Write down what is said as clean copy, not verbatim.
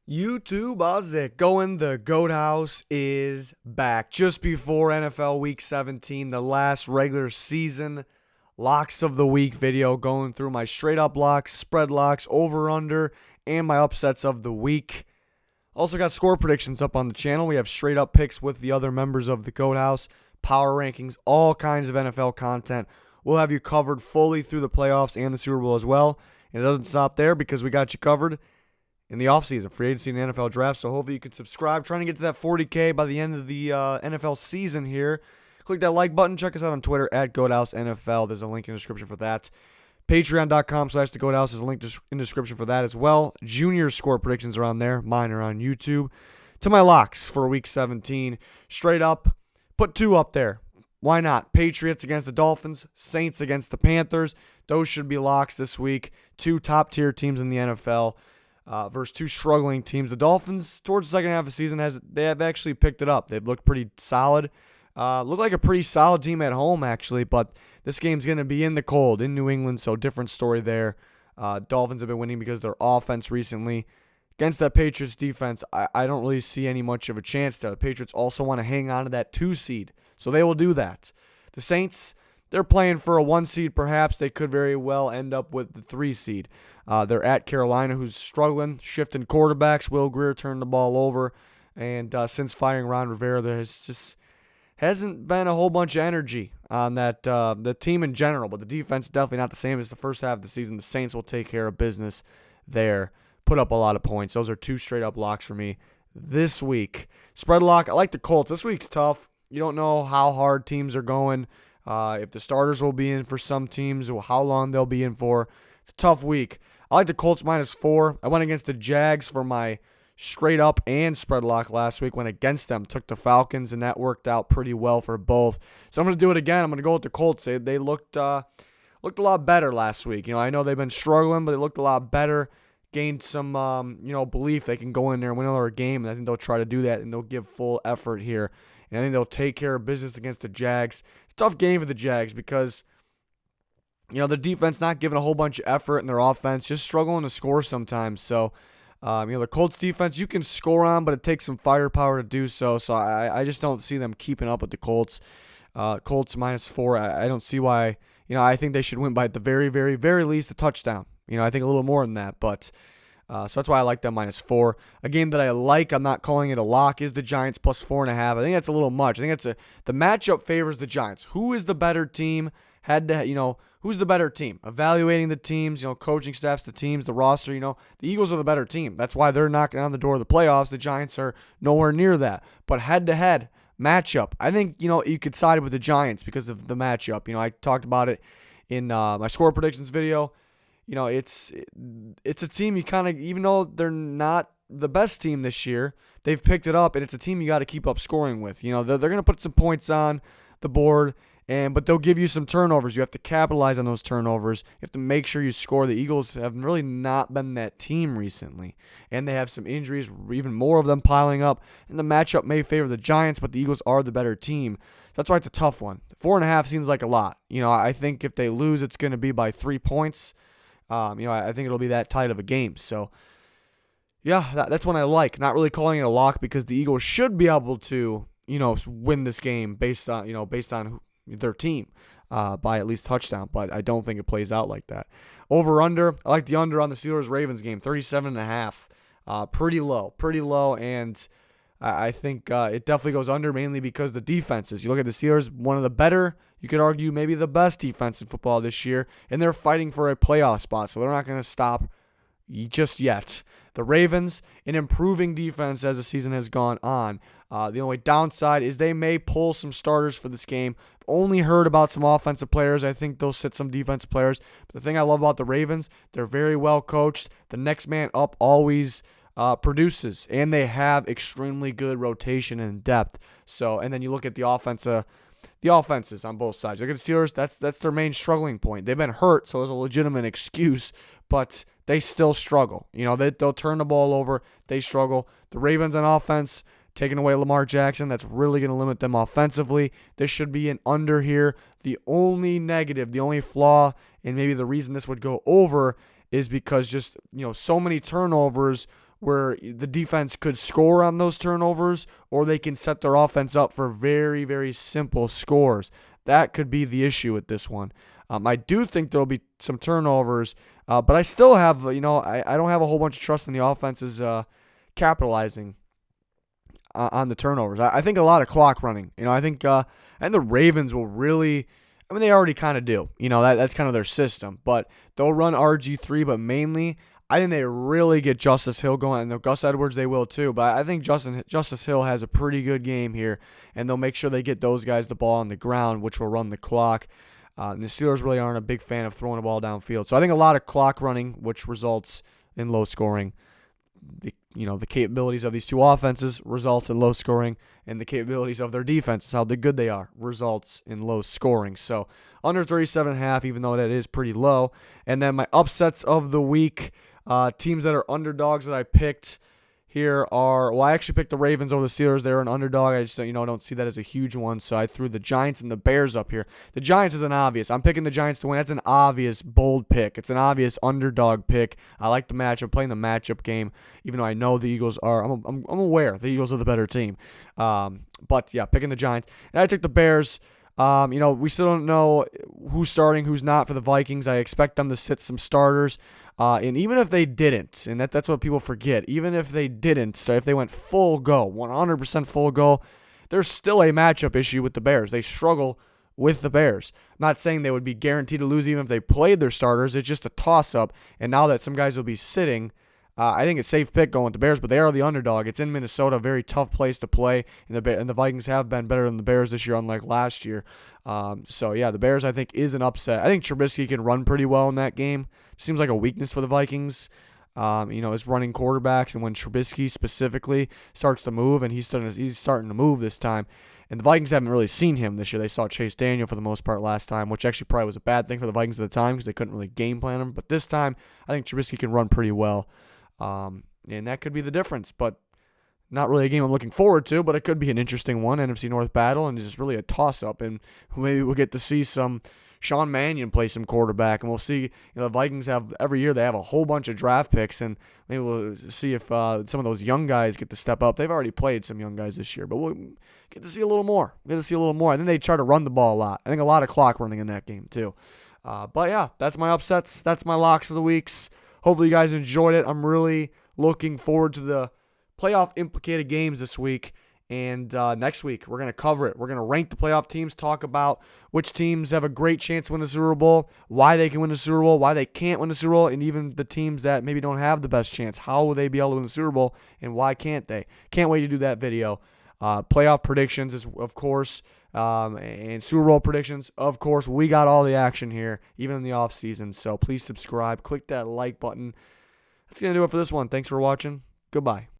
YouTube, how's it going? The GOAT House is back. Just before NFL Week 17, the last regular season locks of the week video, going through my straight up locks, spread locks, over under, and my upsets of the week. Also got score predictions up on the channel. We have straight up picks with the other members of the GOAT House, power rankings, all kinds of NFL content. We'll have you covered fully through the playoffs and the Super Bowl as well. And it doesn't stop there because we got you covered in the offseason, free agency and NFL draft. So hopefully you can subscribe. Trying to get to that 40K by the end of the NFL season here. Click that like button. Check us out on Twitter at GoatHouseNFL. There's a link in the description for that. Patreon.com/TheGoatHouse is a link in the description for that as well. Junior score predictions are on there. Mine are on YouTube. To my locks for Week 17. Straight up, put two up there. Why not? Patriots against the Dolphins, Saints against the Panthers. Those should be locks this week. Two top-tier teams in the NFL. Versus two struggling teams. The Dolphins, towards the second half of the season, they have actually picked it up. They've looked pretty solid. Look like a pretty solid team at home, actually, but this game's going to be in the cold in New England, so different story there. Dolphins have been winning because of their offense recently. Against that Patriots defense, I don't really see any much of a chance there. The Patriots also want to hang on to that 2 seed, so they will do that. The Saints, they're playing for a 1 seed perhaps. They could very well end up with the 3 seed. They're at Carolina, who's struggling, shifting quarterbacks. Will Grier turned the ball over. And since firing Ron Rivera, there hasn't been a whole bunch of energy on that the team in general. But the defense is definitely not the same as the first half of the season. The Saints will take care of business there. Put up a lot of points. Those are two straight-up locks for me this week. Spread lock, I like the Colts. This week's tough. You don't know how hard teams are going. If the starters will be in for some teams, or how long they'll be in for. It's a tough week. I like the Colts -4. I went against the Jags for my straight up and spread lock last week. Went against them. Took the Falcons, and that worked out pretty well for both. So I'm going to do it again. I'm going to go with the Colts. They looked a lot better last week. I know they've been struggling, but they looked a lot better. Gained some belief they can go in there and win another game, and I think they'll try to do that, and they'll give full effort here. And I think they'll take care of business against the Jags. It's a tough game for the Jags because their defense not giving a whole bunch of effort, and their offense just struggling to score sometimes. So, the Colts defense, you can score on, but it takes some firepower to do so. So I just don't see them keeping up with the Colts. Colts -4. I don't see why. I think they should win by at the very, very, very least a touchdown. I think a little more than that, but so that's why I like them -4. A game that I like, I'm not calling it a lock, is the Giants +4.5. I think that's a little much. I think the matchup favors the Giants. Who is the better team? Who's the better team? Evaluating the teams, coaching staffs, the teams, the roster, the Eagles are the better team. That's why they're knocking on the door of the playoffs. The Giants are nowhere near that. But head-to-head matchup, I think, you could side with the Giants because of the matchup. I talked about it in my score predictions video. It's a team you kind of, even though they're not the best team this year, they've picked it up, and it's a team you got to keep up scoring with. They're going to put some points on the board, but they'll give you some turnovers. You have to capitalize on those turnovers. You have to make sure you score. The Eagles have really not been that team recently, and they have some injuries, even more of them piling up. And the matchup may favor the Giants, but the Eagles are the better team. That's why it's a tough one. 4.5 seems like a lot. I think if they lose, it's going to be by 3 points. I think it'll be that tight of a game. So, yeah, that's one I like. Not really calling it a lock because the Eagles should be able to, win this game based on their team by at least touchdown. But I don't think it plays out like that. Over under, I like the under on the Steelers-Ravens game, 37.5. Pretty low, and I think it definitely goes under mainly because the defenses. You look at the Steelers, one of the better, you could argue maybe the best defense in football this year, and they're fighting for a playoff spot, so they're not going to stop just yet. The Ravens, an improving defense as the season has gone on. The only downside is they may pull some starters for this game. I've only heard about some offensive players. I think they'll sit some defensive players. But the thing I love about the Ravens, they're very well coached. The next man up always produces, and they have extremely good rotation and depth. So, and then you look at the offenses on both sides. Look at the Steelers, that's their main struggling point. They've been hurt, so it's a legitimate excuse, but they still struggle. They'll turn the ball over. They struggle. The Ravens on offense, taking away Lamar Jackson, that's really going to limit them offensively. This should be an under here. The only negative, the only flaw, and maybe the reason this would go over is because just, so many turnovers where the defense could score on those turnovers, or they can set their offense up for very, very simple scores. That could be the issue with this one. I do think there'll be some turnovers, but I still have, I don't have a whole bunch of trust in the offenses capitalizing on the turnovers. I think a lot of clock running. I think and the Ravens will really. I mean, they already kind of do. That's kind of their system. But they'll run RG3, but mainly, I think they really get Justice Hill going. And Gus Edwards, they will too. But I think Justice Hill has a pretty good game here, and they'll make sure they get those guys the ball on the ground, which will run the clock. And the Steelers really aren't a big fan of throwing the ball downfield. So I think a lot of clock running, which results in low scoring. The capabilities of these two offenses results in low scoring, and the capabilities of their defenses, how good they are, results in low scoring. So under 37.5, even though that is pretty low. And then my upsets of the week, teams that are underdogs that I picked here are, I actually picked the Ravens over the Steelers. They're an underdog. I just don't see that as a huge one. So I threw the Giants and the Bears up here. The Giants is an obvious. I'm picking the Giants to win. That's an obvious bold pick. It's an obvious underdog pick. I like the matchup, playing the matchup game, even though I know the Eagles are. I'm aware the Eagles are the better team. But yeah, picking the Giants. And I took the Bears. We still don't know who's starting, who's not for the Vikings. I expect them to sit some starters. And even if they didn't, and that's what people forget, even if they didn't, so if they went full go, 100% full go, there's still a matchup issue with the Bears. They struggle with the Bears. I'm not saying they would be guaranteed to lose even if they played their starters. It's just a toss-up. And now that some guys will be sitting, I think it's safe pick going with the Bears, but they are the underdog. It's in Minnesota, a very tough place to play, and the Vikings have been better than the Bears this year, unlike last year. So, yeah, the Bears, I think, is an upset. I think Trubisky can run pretty well in that game. Seems like a weakness for the Vikings, is running quarterbacks, and when Trubisky specifically starts to move, and he's starting to move this time, and the Vikings haven't really seen him this year. They saw Chase Daniel for the most part last time, which actually probably was a bad thing for the Vikings at the time because they couldn't really game plan him. But this time, I think Trubisky can run pretty well. And that could be the difference, but not really a game I'm looking forward to, but it could be an interesting one, NFC North battle, and it's just really a toss-up, and maybe we'll get to see some Sean Mannion play some quarterback, and we'll see, the Vikings every year they have a whole bunch of draft picks, and maybe we'll see if some of those young guys get to step up. They've already played some young guys this year, but we'll get to see a little more. I think they try to run the ball a lot. I think a lot of clock running in that game, too. But yeah, that's my upsets. That's my locks of the weeks. Hopefully you guys enjoyed it. I'm really looking forward to the playoff implicated games this week. And next week, we're going to cover it. We're going to rank the playoff teams, talk about which teams have a great chance to win the Super Bowl, why they can win the Super Bowl, why they can't win the Super Bowl, and even the teams that maybe don't have the best chance. How will they be able to win the Super Bowl, and why can't they? Can't wait to do that video. Playoff predictions, is, of course, and Super Bowl predictions. Of course, we got all the action here, even in the offseason. So please subscribe. Click that like button. That's going to do it for this one. Thanks for watching. Goodbye.